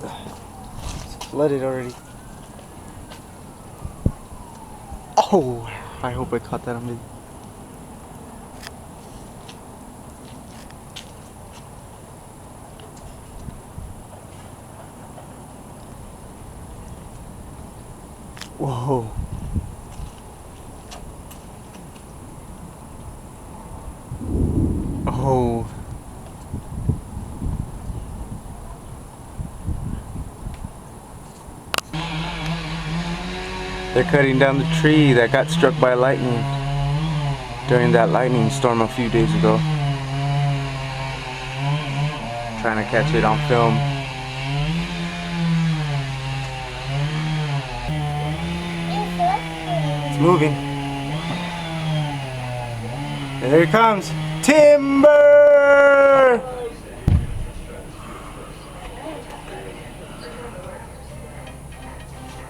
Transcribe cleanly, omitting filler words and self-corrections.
It's flooded already. Oh, I hope I caught that on video. Whoa. Oh. They're cutting down the tree that got struck by lightning during that lightning storm a few days ago. Trying to catch it on film. It's moving. And there it comes. Timber!